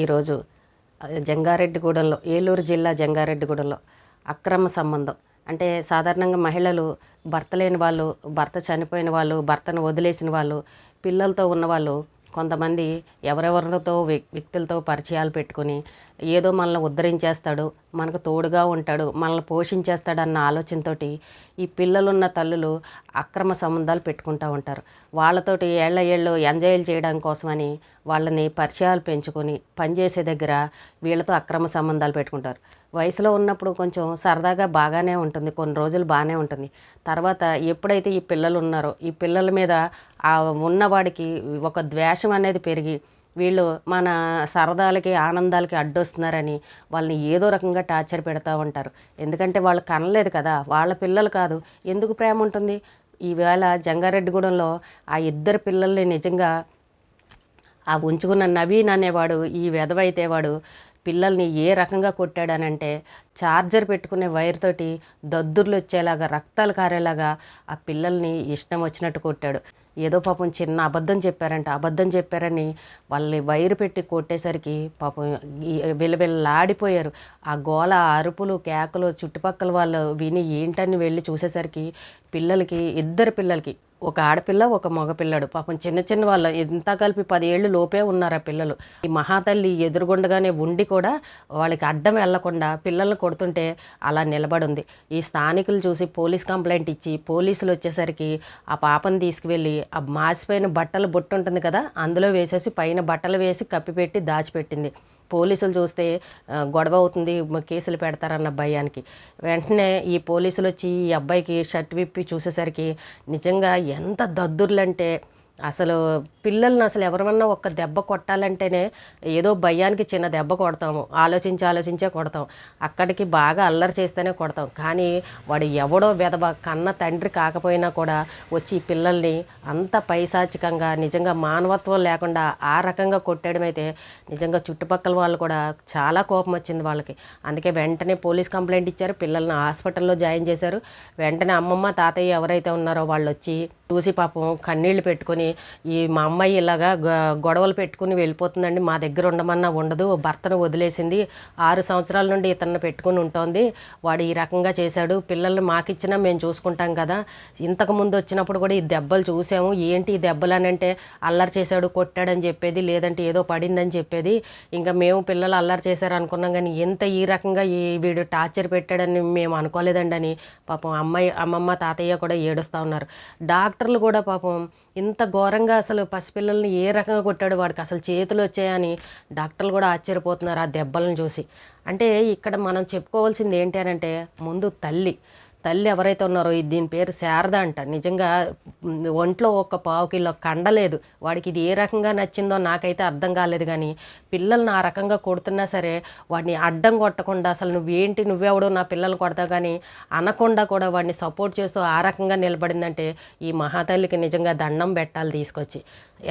ఈరోజు జంగారెడ్డిగూడెంలో ఏలూరు జిల్లా జంగారెడ్డిగూడెంలో అక్రమ సంబంధం అంటే సాధారణంగా మహిళలు భర్త లేని వాళ్ళు, భర్త చనిపోయిన వాళ్ళు, భర్తను వదిలేసిన వాళ్ళు, పిల్లలతో ఉన్నవాళ్ళు కొంతమంది ఎవరెవరితో వ్యక్తులతో పరిచయాలు పెట్టుకొని ఏదో మనల్ని ఉద్ధరించేస్తాడు, మనకు తోడుగా ఉంటాడు, మనల్ని పోషించేస్తాడు అన్న ఆలోచనతోటి ఈ పిల్లలున్న తల్లులు అక్రమ సంబంధాలు పెట్టుకుంటూ ఉంటారు. వాళ్ళతోటి ఏళ్ళు ఎంజాయ్లు చేయడం కోసమని వాళ్ళని పరిచయాలు పెంచుకొని పనిచేసే దగ్గర వీళ్ళతో అక్రమ సంబంధాలు పెట్టుకుంటారు. వయసులో ఉన్నప్పుడు కొంచెం సరదాగా బాగానే ఉంటుంది, కొన్ని రోజులు బాగానే ఉంటుంది. తర్వాత ఎప్పుడైతే ఈ పిల్లలు ఉన్నారో ఈ పిల్లల మీద ఆ ఉన్నవాడికి ఒక ద్వేషం అనేది పెరిగి వీళ్ళు మన సరదాలకి ఆనందాలకి అడ్డొస్తున్నారని వాళ్ళని ఏదో రకంగా టార్చర్ పెడతా ఉంటారు. ఎందుకంటే వాళ్ళు కనలేదు కదా, వాళ్ళ పిల్లలు కాదు, ఎందుకు ప్రేమ ఉంటుంది? ఈవేళ జంగారెడ్డిగూడెంలో ఆ ఇద్దరు పిల్లల్ని నిజంగా ఆ ఉంచుకున్న నవీన్ అనేవాడు ఈ వెధవైతే వాడు పిల్లల్ని ఏ రకంగా కొట్టాడనంటే చార్జర్ పెట్టుకునే వైర్ తోటి దద్దుర్లు వచ్చేలాగా రక్తాలు కారేలాగా ఆ పిల్లల్ని ఇష్టం వచ్చినట్టు కొట్టాడు. ఏదో పాపం చిన్న అబద్ధం చెప్పారంట, అబద్ధం చెప్పారని వాళ్ళని వైరు పెట్టి కొట్టేసరికి పాపం విలవిల్లాడిపోయారు. ఆ గోల, అరుపులు, కేకలు చుట్టుపక్కల వాళ్ళు విని ఏంటని వెళ్ళి చూసేసరికి ఇద్దరు పిల్లలకి, ఒక ఆడపిల్ల ఒక మగపిల్లడు, పాపం చిన్న చిన్న వాళ్ళు ఇంత కలిపి 10 ఏళ్ళు లోపే ఉన్నారు ఆ పిల్లలు. ఈ మహాతల్లి ఎదురుగుండగానే ఉండి కూడా వాళ్ళకి అడ్డం వెళ్లకుండా పిల్లల్ని కొడుతుంటే అలా నిలబడింది. ఈ స్థానికులు చూసి పోలీస్ కంప్లైంట్ ఇచ్చి పోలీసులు వచ్చేసరికి ఆ పాపను తీసుకువెళ్ళి ఆ మాసిపోయిన బట్టలు బొట్టు ఉంటుంది కదా, అందులో వేసేసి పైన బట్టలు వేసి కప్పిపెట్టి దాచిపెట్టింది. పోలీసులు చూస్తే గొడవ అవుతుంది, కేసులు పెడతారన్న భయానికి వెంటనే ఈ పోలీసులు వచ్చి ఈ అబ్బాయికి షర్ట్ విప్పి చూసేసరికి నిజంగా ఎంత దద్దుర్లంటే అసలు పిల్లల్ని అసలు ఎవరమన్నా ఒక్క దెబ్బ కొట్టాలంటేనే ఏదో భయానికి చిన్న దెబ్బ కొడతాము, ఆలోచించే కొడతాం, అక్కడికి బాగా అల్లరి చేస్తేనే కొడతాం. కానీ వాడు ఎవడో వెధవ కన్న తండ్రి కాకపోయినా కూడా వచ్చి పిల్లల్ని అంత పైశాచికంగా నిజంగా మానవత్వం లేకుండా ఆ రకంగా కొట్టడం అయితే నిజంగా చుట్టుపక్కల వాళ్ళు కూడా చాలా కోపం వచ్చింది వాళ్ళకి. అందుకే వెంటనే పోలీస్ కంప్లైంట్ ఇచ్చారు, పిల్లల్ని హాస్పిటల్లో జాయిన్ చేశారు. వెంటనే అమ్మమ్మ తాతయ్య ఎవరైతే ఉన్నారో వాళ్ళు వచ్చి చూసి పాపం కన్నీళ్లు పెట్టుకొని మా అమ్మాయి ఇలాగా గొడవలు పెట్టుకుని వెళ్ళిపోతుందండి, మా దగ్గర ఉండమన్నా ఉండదు, భర్తను వదిలేసింది, 6 సంవత్సరాల నుండి ఇతన్ని పెట్టుకుని ఉంటుంది, వాడు ఈ రకంగా చేశాడు, పిల్లల్ని మాకిచ్చినా మేము చూసుకుంటాం కదా, ఇంతకుముందు వచ్చినప్పుడు కూడా ఈ దెబ్బలు చూసాము, ఏంటి ఈ దెబ్బలు అని అంటే అల్లరి చేశాడు కొట్టాడని చెప్పేది, లేదంటే ఏదో పడిందని చెప్పేది. ఇంకా మేము పిల్లలు అల్లరి చేశారు అనుకున్నాం కానీ ఇంత ఈ రకంగా వీడు టార్చర్ పెట్టాడని మేము అనుకోలేదండి అని పాపం అమ్మమ్మ తాతయ్య కూడా ఏడుస్తూ ఉన్నారు. డాక్టర్లు కూడా పాపం ఇంత ఘోరంగా అసలు పసిపిల్లల్ని ఏ రకంగా కొట్టాడు, వాడికి అసలు చేతులు వచ్చాయని డాక్టర్లు కూడా ఆశ్చర్యపోతున్నారు ఆ దెబ్బలను చూసి. అంటే ఇక్కడ మనం చెప్పుకోవాల్సింది ఏంటి అని అంటే ముందు తల్లి ఎవరైతే ఉన్నారో దీని పేరు శారద అంట. నిజంగా ఒంట్లో ఒక పావు కిలో కండలేదు, వాడికి ఇది ఏ రకంగా నచ్చిందో నాకైతే అర్థం కాలేదు. కానీ పిల్లల్ని ఆ రకంగా కొడుతున్నా సరే వాడిని అడ్డం కొట్టకుండా అసలు నువ్వెవడో నా పిల్లల్ని కొడతావు కానీ అనకుండా కూడా వాడిని సపోర్ట్ చేస్తూ ఆ రకంగా నిలబడిందంటే ఈ మహాతల్లికి నిజంగా దండం పెట్టాలి తీసుకొచ్చి.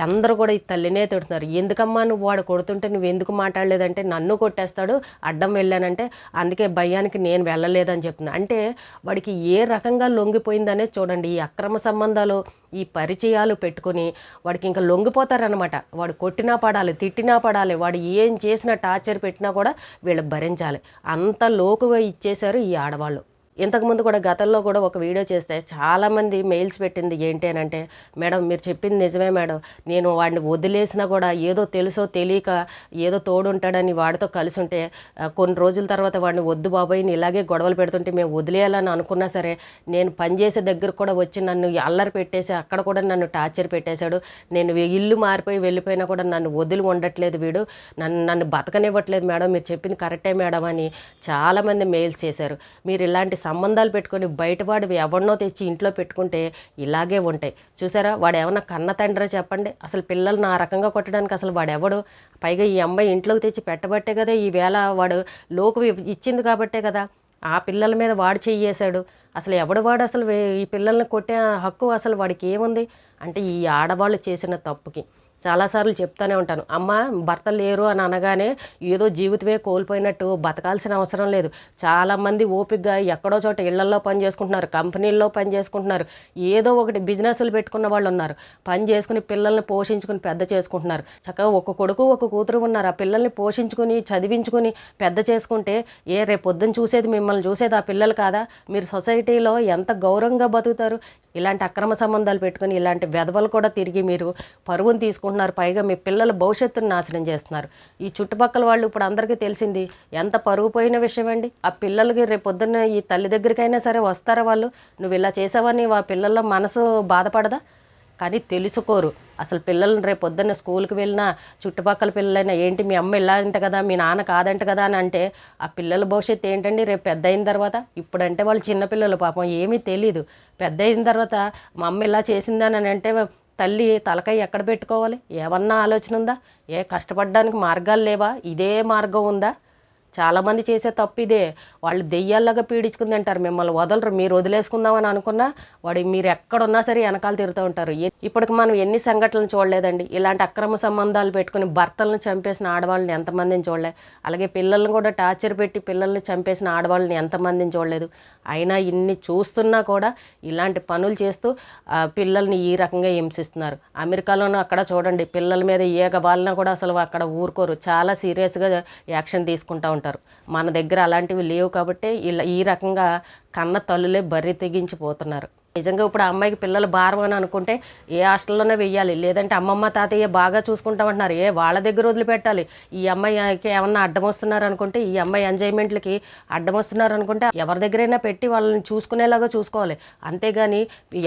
అందరూ కూడా ఈ తల్లినే తిడుతున్నారు, ఎందుకమ్మా నువ్వు వాడు కొడుతుంటే నువ్వు ఎందుకు మాట్లాడలేదంటే నన్ను కొట్టేస్తాడు, అడ్డం వెళ్ళానంటే అందుకే భయానికి నేను వెళ్ళలేదని చెప్తున్నా. అంటే వాడికి ఏ రకంగా లొంగిపోయిందనే చూడండి. ఈ అక్రమ సంబంధాలు, ఈ పరిచయాలు పెట్టుకుని వాడికి ఇంకా లొంగిపోతారనమాట. వాడు కొట్టినా పడాలి, తిట్టినా పడాలి, వాడు ఏం చేసినా టార్చర్ పెట్టినా కూడా వీళ్ళు భరించాలి. అంత లోకుగా ఇచ్చేశారు ఈ ఆడవాళ్ళు. ఇంతకుముందు కూడా గతంలో కూడా ఒక వీడియో చేస్తే చాలామంది మెయిల్స్ పెట్టింది ఏంటి అని అంటే, మేడం మీరు చెప్పింది నిజమే మేడం, నేను వాడిని వదిలేసినా కూడా ఏదో తెలుసో తెలియక ఏదో తోడుంటాడని వాడితో కలిసి ఉంటే కొన్ని రోజుల తర్వాత వాడిని వద్దు బాబాయ్ ఇలాగే గొడవలు పెడుతుంటే మేము వదిలేయాలని అనుకున్నా సరే నేను పనిచేసే దగ్గర కూడా వచ్చి నన్ను అల్లరి పెట్టేసి అక్కడ కూడా నన్ను టార్చర్ పెట్టేశాడు, నేను ఇల్లు మారిపోయి వెళ్ళిపోయినా కూడా నన్ను వదిలి ఉండట్లేదు, వీడు నన్ను బతకనివ్వట్లేదు మేడం, మీరు చెప్పింది కరెక్టే మేడం అని చాలామంది మెయిల్స్ చేశారు. మీరు ఇలాంటి సంబంధాలు పెట్టుకొని బయటవాడు ఎవరినో తెచ్చి ఇంట్లో పెట్టుకుంటే ఇలాగే ఉంటాయి. చూసారా, వాడు ఏమన్నా కన్న తండ్రి చెప్పండి, అసలు పిల్లల్ని ఆ రకంగా కొట్టడానికి అసలు వాడెవడు? పైగా ఈ అమ్మాయి ఇంట్లోకి తెచ్చి పెట్టబట్టే కదా, ఈ వేళ వాడు లోకు ఇచ్చింది కాబట్టే కదా ఆ పిల్లల మీద వాడు చెయ్యేశాడు. అసలు వాడు అసలు ఈ పిల్లల్ని కొట్టే హక్కు అసలు వాడికి ఏముంది? అంటే ఈ ఆడవాళ్ళు చేసిన తప్పుకి చాలాసార్లు చెప్తానే ఉంటాను, అమ్మ భర్త లేరు అని అనగానే ఏదో జీవితమే కోల్పోయినట్టు బతకాల్సిన అవసరం లేదు. చాలామంది ఓపికగా ఎక్కడో చోట ఇళ్లల్లో పని చేసుకుంటున్నారు, కంపెనీల్లో పని చేసుకుంటున్నారు, ఏదో ఒకటి బిజినెస్లు పెట్టుకున్న వాళ్ళు ఉన్నారు. పని చేసుకుని పిల్లల్ని పోషించుకుని పెద్ద చేసుకుంటున్నారు. చక్కగా ఒక కొడుకు ఒక కూతురు ఉన్నారు. ఆ పిల్లల్ని పోషించుకుని చదివించుకుని పెద్ద చేసుకుంటే రేపు పొద్దున్న చూసేది మిమ్మల్ని చూసేది ఆ పిల్లలు కాదా? మీరు సొసైటీలో ఎంత గౌరవంగా బతుకుతారు? ఇలాంటి అక్రమ సంబంధాలు పెట్టుకుని ఇలాంటి వెధవలు కూడా తిరిగి మీరు పరువును తీసుకుంటున్నారు. పైగా మీ పిల్లల భవిష్యత్తును నాశనం చేస్తున్నారు. ఈ చుట్టుపక్కల వాళ్ళు ఇప్పుడు అందరికీ తెలిసింది ఎంత పరువు పోయిన విషయం అండి. ఆ పిల్లలకి రేపు పొద్దున్న ఈ తల్లి దగ్గరికైనా సరే వస్తారా వాళ్ళు? నువ్వు ఇలా చేసావని ఆ పిల్లల మనసు బాధపడదా? కానీ తెలుసుకోరు. అసలు పిల్లల్ని రేపు పొద్దున్న స్కూల్కి వెళ్ళినా చుట్టుపక్కల పిల్లలైనా ఏంటి మీ అమ్మ ఇలా అంట కదా, మీ నాన్న కాదంట కదా అని అంటే ఆ పిల్లల భవిష్యత్తు ఏంటండి రేపు పెద్ద అయిన తర్వాత? ఇప్పుడంటే వాళ్ళు చిన్నపిల్లలు పాపం ఏమీ తెలీదు. పెద్ద అయిన తర్వాత మా అమ్మ ఇలా చేసిందని అంటే తల్లి తలకాయ ఎక్కడ పెట్టుకోవాలి? ఏమన్నా ఆలోచన ఉందా? కష్టపడడానికి మార్గాలు లేవా? ఇదే మార్గం ఉందా? చాలామంది చేసే తప్పు ఇదే. వాళ్ళు దెయ్యాల్లాగా పీడించుకుని అంటారు, మిమ్మల్ని వదలరు. మీరు వదిలేసుకుందామని అనుకున్నా వాడు మీరు ఎక్కడున్నా సరే వెనకాల తిరుగుతూ ఉంటారు. ఇప్పటికి మనం ఎన్ని సంఘటనలు చూడలేదండి? ఇలాంటి అక్రమ సంబంధాలు పెట్టుకుని భర్తలను చంపేసిన ఆడవాళ్ళని ఎంతమందిని చూడలే? అలాగే పిల్లల్ని కూడా టార్చర్ పెట్టి పిల్లల్ని చంపేసిన ఆడవాళ్ళని ఎంతమందిని చూడలేదు? అయినా ఇన్ని చూస్తున్నా కూడా ఇలాంటి పనులు చేస్తూ పిల్లల్ని ఈ రకంగా హింసిస్తున్నారు. అమెరికాలోనూ అక్కడ చూడండి, పిల్లల మీద ఈగ వాళ్ళని కూడా అసలు అక్కడ ఊరుకోరు, చాలా సీరియస్గా యాక్షన్ తీసుకుంటూ ఉంటారు. మన దగ్గర అలాంటివి లేవు కాబట్టి ఇలా ఈ రకంగా కన్న తల్లులే బర్రె తెగించిపోతున్నారు. నిజంగా ఇప్పుడు ఆ అమ్మాయికి పిల్లలు భారం అని అనుకుంటే హాస్టల్లోనే వెయ్యాలి, లేదంటే అమ్మమ్మ తాతయ్య బాగా చూసుకుంటామంటున్నారు, వాళ్ళ దగ్గర వదిలిపెట్టాలి. ఈ అమ్మాయికి ఏమన్నా అడ్డం వస్తున్నారు అనుకుంటే, ఈ అమ్మాయి ఎంజాయ్మెంట్లకి అడ్డం వస్తున్నారు అనుకుంటే ఎవరి దగ్గరైనా పెట్టి వాళ్ళని చూసుకునేలాగా చూసుకోవాలి. అంతేగాని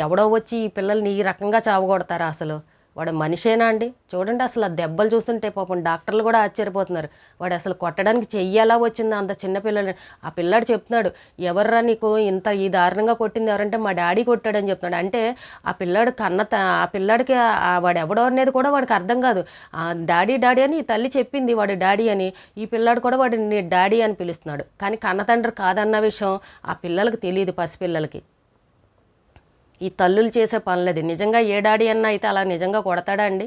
ఎవడో వచ్చి ఈ పిల్లల్ని ఈ రకంగా చావగొడతారా? అసలు వాడు మనిషేనా అండి? చూడండి అసలు ఆ దెబ్బలు చూస్తుంటే పాపం డాక్టర్లు కూడా ఆశ్చర్యపోతున్నారు. వాడు అసలు కొట్టడానికి చెయ్యేలా వచ్చింది అంత చిన్నపిల్లలని. ఆ పిల్లాడు చెప్తున్నాడు, ఎవర్రా నీకు ఇంత ఈ దారుణంగా కొట్టింది ఎవరంటే మా డాడీ కొట్టాడని చెప్తున్నాడు. అంటే ఆ పిల్లాడు ఆ పిల్లాడికి వాడు ఎవడో అనేది కూడా వాడికి అర్థం కాదు. డాడీ డాడీ అని ఈ తల్లి చెప్పింది వాడు డాడీ అని, ఈ పిల్లాడు కూడా వాడిని డాడీ అని పిలుస్తున్నాడు. కానీ కన్న తండ్రి కాదన్న విషయం ఆ పిల్లలకి తెలియదు, పసిపిల్లలకి. ఈ తల్లులు చేసే పనులది. నిజంగా ఏ డాడీ అన్న అయితే అలా నిజంగా కొడతాడా అండి?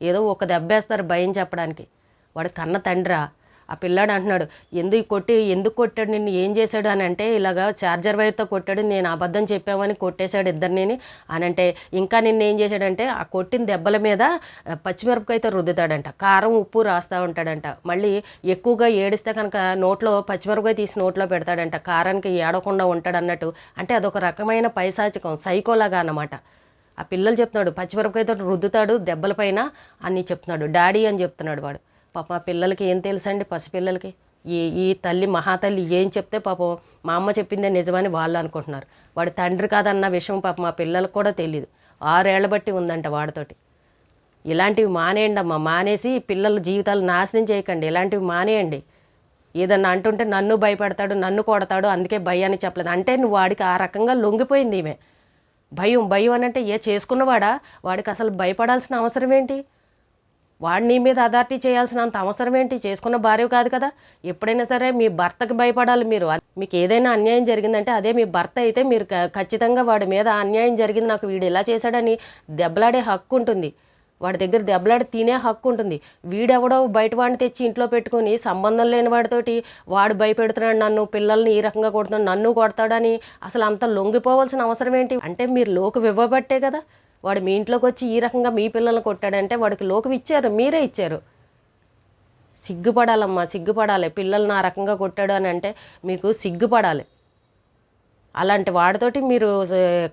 ఏదో ఒక దెబ్బేస్తారు భయం చెప్పడానికి. వాడు కన్న తండ్రా? ఆ పిల్లాడు అంటున్నాడు, ఎందుకు కొట్టాడు నిన్ను, ఏం చేశాడు అని అంటే, ఇలాగా చార్జర్ వైర్తో కొట్టాడు, నేను అబద్ధం చెప్పామని కొట్టేశాడు ఇద్దరిని అని అంటే, ఇంకా నిన్ను ఏం చేశాడంటే ఆ కొట్టిన దెబ్బల మీద పచ్చిమిరపకాయతో రుద్దుతాడంట, కారం ఉప్పు రాస్తూ ఉంటాడంట. మళ్ళీ ఎక్కువగా ఏడిస్తే కనుక నోట్లో పచ్చిమిరపకాయ తీసి నోట్లో పెడతాడంట, కారానికి ఏడకుండా ఉంటాడు అన్నట్టు. అంటే అదొక రకమైన పైశాచికం, సైకోలాగా అన్నమాట. ఆ పిల్లలు చెప్తున్నాడు పచ్చిమిరపకాయతో రుద్దుతాడు దెబ్బల పైన అని చెప్తున్నాడు, డాడీ అని చెప్తున్నాడు వాడు. పాపం ఆ పిల్లలకి ఏం తెలుసండి? పసిపిల్లలకి ఈ తల్లి మహాతల్లి ఏం చెప్తే పాపం మా అమ్మ చెప్పిందే నిజమని వాళ్ళు అనుకుంటున్నారు. వాడి తండ్రి కాదన్న విషయం పాపం మా పిల్లలకు కూడా తెలియదు. 6 ఏళ్ల బట్టి ఉందంట వాడితోటి. ఇలాంటివి మానేయండి అమ్మ, మానేసి పిల్లల జీవితాలు నాశనం చేయకండి, ఇలాంటివి మానేయండి. ఏదన్నా అంటుంటే నన్ను భయపెడతాడు, నన్ను కొడతాడు, అందుకే భయాన్ని చెప్పలేదు అంటే నువ్వు వాడికి ఆ రకంగా లొంగిపోయింది ఈమె. భయం అని అంటే చేసుకున్నవాడా? వాడికి అసలు భయపడాల్సిన అవసరం ఏంటి? వాడు నీ మీద అథారిటీ చేయాల్సినంత అవసరం ఏంటి? చేసుకున్న భార్య కాదు కదా. ఎప్పుడైనా సరే మీ భర్తకి భయపడాలి మీరు. మీకు ఏదైనా అన్యాయం జరిగిందంటే అదే మీ భర్త అయితే మీరు ఖచ్చితంగా వాడి మీద అన్యాయం జరిగింది, నాకు వీడు ఇలా చేశాడని దెబ్బలాడే హక్కు ఉంటుంది. వాడి దగ్గర దెబ్బలాడి తినే హక్కు ఉంటుంది. వీడెవడో బయట వాడిని తెచ్చి ఇంట్లో పెట్టుకుని సంబంధం లేని వాడితోటి వాడు భయపెడుతున్నాడు, నన్ను పిల్లల్ని ఈ రకంగా కొడుతున్నాడు, నన్ను కొడతాడని అసలు అంత లొంగిపోవాల్సిన అవసరం ఏంటి? అంటే మీరు లోకు ఇవ్వబట్టే కదా వాడు మీ ఇంట్లోకి వచ్చి ఈ రకంగా మీ పిల్లల్ని కొట్టాడంటే వాడికి లోకం ఇచ్చారు, మీరే ఇచ్చారు. సిగ్గుపడాలమ్మా, సిగ్గుపడాలి. పిల్లల్ని ఆ రకంగా కొట్టాడు అని అంటే మీకు సిగ్గుపడాలి. అలాంటి వాడితోటి మీరు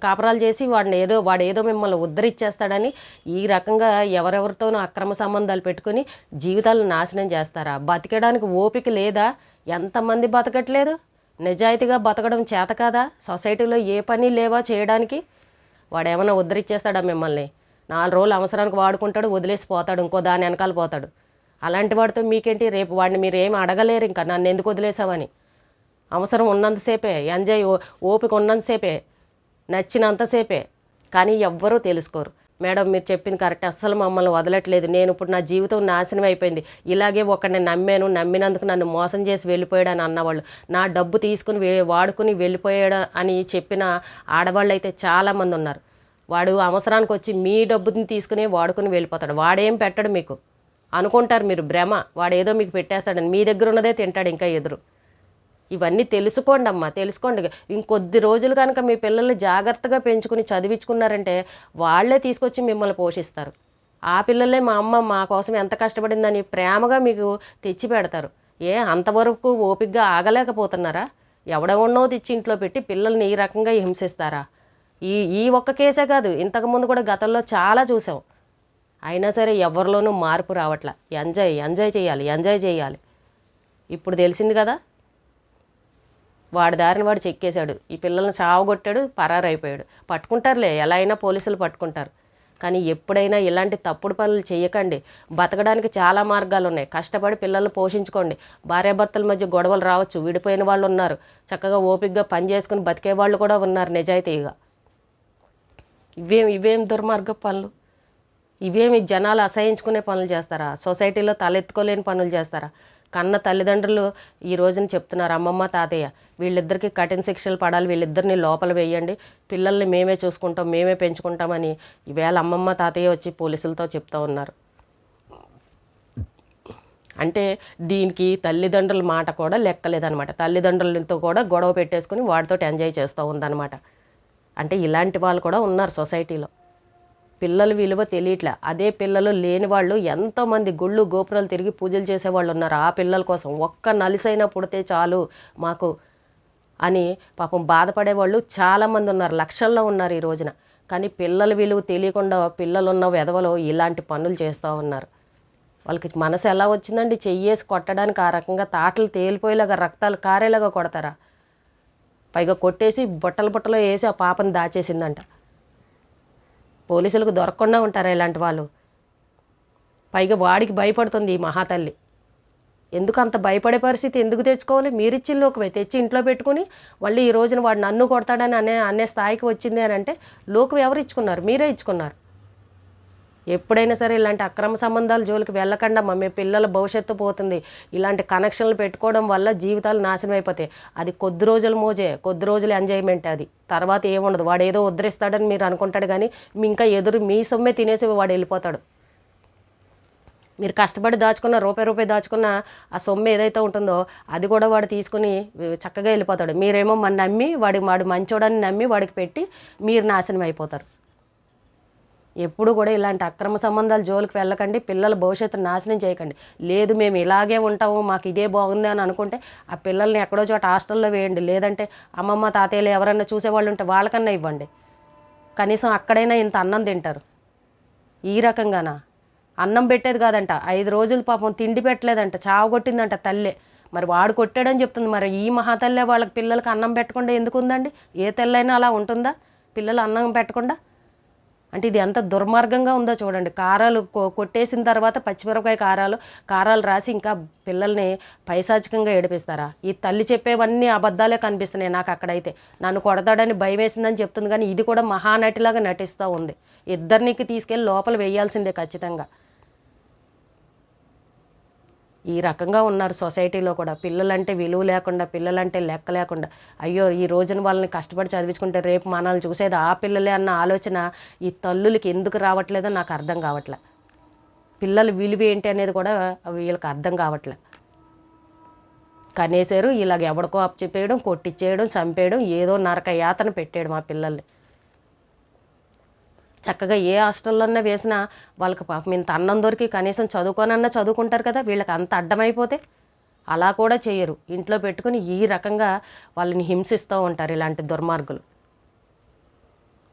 కాపురాలు చేసి వాడు ఏదో మిమ్మల్ని ఉద్ధరిచ్చేస్తాడని ఈ రకంగా ఎవరెవరితోనూ అక్రమ సంబంధాలు పెట్టుకుని జీవితాలను నాశనం చేస్తారా? బతికడానికి ఓపిక లేదా? ఎంతమంది బతకట్లేదు? నిజాయితీగా బతకడం చేత కాదా? సొసైటీలో ఏ పని లేవా చేయడానికి? వాడు ఏమైనా ఉద్ధరిచ్చేస్తాడా మిమ్మల్ని? 4 రోజులు అవసరానికి వాడుకుంటాడు, వదిలేసి పోతాడు, ఇంకో దాని వెనకాల పోతాడు. అలాంటి వాడితో మీకేంటి? రేపు వాడిని మీరు ఏం అడగలేరు ఇంకా, నన్ను ఎందుకు వదిలేసావని. అవసరం ఉన్నంతసేపే ఎంజాయ్, ఓపిక ఉన్నంతసేపే, నచ్చినంతసేపే. కానీ ఎవ్వరూ తెలుసుకోరు. మేడం మీరు చెప్పింది కరెక్ట్, అస్సలు మమ్మల్ని వదలట్లేదు, నేను ఇప్పుడు నా జీవితం నాశనం అయిపోయింది, ఇలాగే ఒకరిని నమ్మాను, నమ్మినందుకు నన్ను మోసం చేసి వెళ్ళిపోయాడు అని అన్నవాళ్ళు, నా డబ్బు తీసుకుని వాడుకుని వెళ్ళిపోయాడు అని చెప్పిన ఆడవాళ్ళు అయితే చాలామంది ఉన్నారు. వాడు అవసరానికి వచ్చి మీ డబ్బుని తీసుకుని వాడుకుని వెళ్ళిపోతాడు. వాడేం పెట్టడు మీకు అనుకుంటారు మీరు, భ్రమ. వాడేదో మీకు పెట్టేస్తాడని, మీ దగ్గర ఉన్నదే తింటాడు ఇంకా ఎదురు. ఇవన్నీ తెలుసుకోండి అమ్మా, తెలుసుకోండి. ఇంకొద్ది రోజులు కనుక మీ పిల్లల్ని జాగ్రత్తగా పెంచుకుని చదివించుకున్నారంటే వాళ్ళే తీసుకొచ్చి మిమ్మల్ని పోషిస్తారు. ఆ పిల్లలే మా అమ్మ మా కోసం ఎంత కష్టపడిందని ప్రేమగా మీకు తెచ్చి పెడతారు. అంతవరకు ఓపికగా ఆగలేకపోతున్నారా? ఎవడెవడనో తెచ్చి ఇంట్లో పెట్టి పిల్లల్ని ఈ రకంగా హింసిస్తారా? ఈ ఒక్క కేసే కాదు, ఇంతకుముందు కూడా గతంలో చాలా చూసాం. అయినా సరే ఎవరిలోనూ మార్పు రావట్లా. ఎంజాయ్ చేయాలి. ఇప్పుడు తెలిసింది కదా, వాడి దారిని వాడు చెక్కేశాడు, ఈ పిల్లల్ని సావగొట్టాడు, పరారైపోయాడు. పట్టుకుంటారులే, ఎలా అయినా పోలీసులు పట్టుకుంటారు. కానీ ఎప్పుడైనా ఇలాంటి తప్పుడు పనులు చేయకండి. బతకడానికి చాలా మార్గాలు ఉన్నాయి. కష్టపడి పిల్లల్ని పోషించుకోండి. భార్యాభర్తల మధ్య గొడవలు రావచ్చు, విడిపోయిన వాళ్ళు ఉన్నారు, చక్కగా ఓపికగా పని చేసుకుని బతికే వాళ్ళు కూడా ఉన్నారు నిజాయితీగా. ఇవేం దుర్మార్గ పనులు? ఇవేమి జనాలు అసహించుకునే పనులు చేస్తారా? సొసైటీలో తలెత్తుకోలేని పనులు చేస్తారా? కన్న తల్లిదండ్రులు ఈ రోజున చెప్తున్నారు, అమ్మమ్మ తాతయ్య వీళ్ళిద్దరికీ కఠిన శిక్షలు పడాలి, వీళ్ళిద్దరిని లోపల వేయండి, పిల్లల్ని మేమే చూసుకుంటాం, మేమే పెంచుకుంటామని ఈవేళ అమ్మమ్మ తాతయ్య వచ్చి పోలీసులతో చెప్తూ ఉన్నారు. అంటే దీనికి తల్లిదండ్రుల మాట కూడా లెక్కలేదనమాట. తల్లిదండ్రులతో కూడా గొడవ పెట్టేసుకుని వాడితో ఎంజాయ్ చేస్తూ ఉందన్నమాట. అంటే ఇలాంటి వాళ్ళు కూడా ఉన్నారు సొసైటీలో. పిల్లల విలువ తెలియట్లే. అదే పిల్లలు లేని వాళ్ళు ఎంతోమంది గుళ్ళు గోపురాలు తిరిగి పూజలు చేసేవాళ్ళు ఉన్నారు. ఆ పిల్లల కోసం ఒక్క నలిసైనా పుడితే చాలు మాకు అని పాపం బాధపడేవాళ్ళు చాలామంది ఉన్నారు, లక్షల్లో ఉన్నారు ఈ రోజున. కానీ పిల్లల విలువ తెలియకుండా పిల్లలున్న వెధవలో ఇలాంటి పనులు చేస్తూ ఉన్నారు. వాళ్ళకి మనసు ఎలా వచ్చిందండి? చెయ్యేసి కొట్టడానికి ఆ రకంగా తాటలు తేలిపోయేలాగా రక్తాలు కారేలాగా కొడతారా? పైగా కొట్టేసి బుట్టలు వేసి ఆ పాపను దాచేసిందంట. పోలీసులకు దొరకకుండా ఉంటారా ఇలాంటి వాళ్ళు? పైగా వాడికి భయపడుతుంది ఈ మహాతల్లి. ఎందుకు అంత భయపడే పరిస్థితి ఎందుకు తెచ్చుకోవాలి? మీరిచ్చిల్లోకి తెచ్చి ఇంట్లో పెట్టుకుని మళ్ళీ ఈ రోజున వాడు నన్ను కొడతాడని అనే స్థాయికి వచ్చింది అని అంటే లోకు ఎవరు ఇచ్చుకున్నారు? మీరే ఇచ్చుకున్నారు. ఎప్పుడైనా సరే ఇలాంటి అక్రమ సంబంధాల జోలికి వెళ్ళకుండా మీ పిల్లల భవిష్యత్తు పోతుంది. ఇలాంటి కనెక్షన్లు పెట్టుకోవడం వల్ల జీవితాలు నాశనం అయిపోతాయి. అది కొద్ది రోజుల మోజే, కొద్ది రోజుల ఎంజాయ్మెంట్. అది తర్వాత ఏముండదు. వాడు ఏదో ఉద్ధరిస్తాడని మీరు అనుకుంటాడు, కానీ ఇంకా ఎదురు మీ సొమ్మే తినేసి వాడు వెళ్ళిపోతాడు. మీరు కష్టపడి దాచుకున్న రూపాయి దాచుకున్న ఆ సొమ్ము ఏదైతే ఉంటుందో అది కూడా వాడు తీసుకుని చక్కగా వెళ్ళిపోతాడు. మీరేమో మన నమ్మి వాడు మంచోడని నమ్మి వాడికి పెట్టి మీరు నాశనం అయిపోతారు. ఎప్పుడు కూడా ఇలాంటి అక్రమ సంబంధాల జోలికి వెళ్ళకండి. పిల్లల భవిష్యత్తును నాశనం చేయకండి. లేదు మేము ఇలాగే ఉంటాము, మాకు ఇదే బాగుంది అని అనుకుంటే ఆ పిల్లల్ని ఎక్కడో చోట హాస్టల్లో వేయండి. లేదంటే అమ్మమ్మ తాతయ్యలు ఎవరన్నా చూసేవాళ్ళు ఉంటే వాళ్ళకన్నా ఇవ్వండి. కనీసం అక్కడైనా ఇంత అన్నం తింటారు. ఈ రకంగానా? అన్నం పెట్టేది కాదంట, 5 రోజులు పాపం తిండి పెట్టలేదంట, చావగొట్టిందంట తల్లే. మరి వాడు కొట్టాడని చెప్తుంది. మరి ఈ మహాతల్లే వాళ్ళకి పిల్లలకి అన్నం పెట్టకుండా ఎందుకు ఉందండి? ఏ తెల్లైనా అలా ఉంటుందా పిల్లలు అన్నం పెట్టకుండా? అంటే ఇది ఎంత దుర్మార్గంగా ఉందో చూడండి. కారాలు కొట్టేసిన తర్వాత పచ్చిమిరపకాయ కారాలు రాసి ఇంకా పిల్లల్ని పైశాచికంగా ఏడిపిస్తారా? ఈ తల్లి చెప్పేవన్నీ అబద్ధాలే కనిపిస్తున్నాయి నాకు. అక్కడైతే నన్ను కొడతాడని భయం వేసిందని చెప్తుంది, కానీ ఇది కూడా మహానటిలాగా నటిస్తూ ఉంది. ఇద్దరినికి తీసుకెళ్ళి లోపల వేయాల్సిందే ఖచ్చితంగా. ఈ రకంగా ఉన్నారు సొసైటీలో కూడా. పిల్లలంటే విలువ లేకుండా, పిల్లలంటే లెక్క లేకుండా, అయ్యో ఈ రోజున వాళ్ళని కష్టపడి చదివించుకుంటే రేపు మనల్ని చూసేది ఆ పిల్లలే అన్న ఆలోచన ఈ తల్లులకి ఎందుకు రావట్లేదో నాకు అర్థం కావట్లే. పిల్లల విలువ ఏంటి అనేది కూడా వీళ్ళకి అర్థం కావట్లే. కనేసారు, ఇలాగ ఎవడికో అప్పచెప్పేయడం, కొట్టిచ్చేయడం, చంపేయడం, ఏదో నరక యాతన పెట్టేయడం ఆ పిల్లల్ని. చక్కగా ఏ హాస్టల్లోన్నా వేసినా వాళ్ళకి పాపం ఇంత అన్నం దొరికి కనీసం చదువుకోనన్నా చదువుకుంటారు కదా. వీళ్ళకి అంత అడ్డమైపోతే అలా కూడా చేయరు. ఇంట్లో పెట్టుకుని ఈ రకంగా వాళ్ళని హింసిస్తూ ఉంటారు ఇలాంటి దుర్మార్గులు.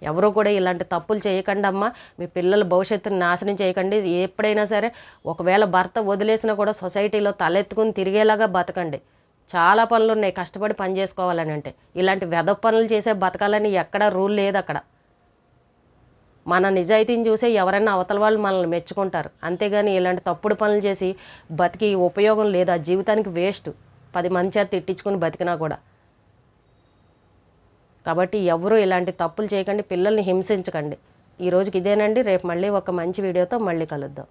ఎవరూ కూడా ఇలాంటి తప్పులు చేయకండి అమ్మా. మీ పిల్లల భవిష్యత్తుని నాశనం చేయకండి. ఎప్పుడైనా సరే ఒకవేళ భర్త వదిలేసినా కూడా సొసైటీలో తలెత్తుకుని తిరిగేలాగా బతకండి. చాలా పనులు ఉన్నాయి కష్టపడి పని చేసుకోవాలని. అంటే ఇలాంటి వెధవ పనులు చేసే బతకాలని ఎక్కడా రూల్ లేదు అక్కడ. మన నిజాయితీని చూసే ఎవరైనా అవతల వాళ్ళు మనల్ని మెచ్చుకుంటారు. అంతేగాని ఇలాంటి తప్పుడు పనులు చేసి బతికి ఉపయోగం లేదు. ఆ జీవితానికి వేస్ట్. 10 మంది చేత తిట్టించుకుని బతికినా కూడా. కాబట్టి ఎవరు ఇలాంటి తప్పులు చేయకండి, పిల్లల్ని హింసించకండి. ఈ రోజుకి ఇదేనండి. రేపు మళ్ళీ ఒక మంచి వీడియోతో మళ్ళీ కలుద్దాం.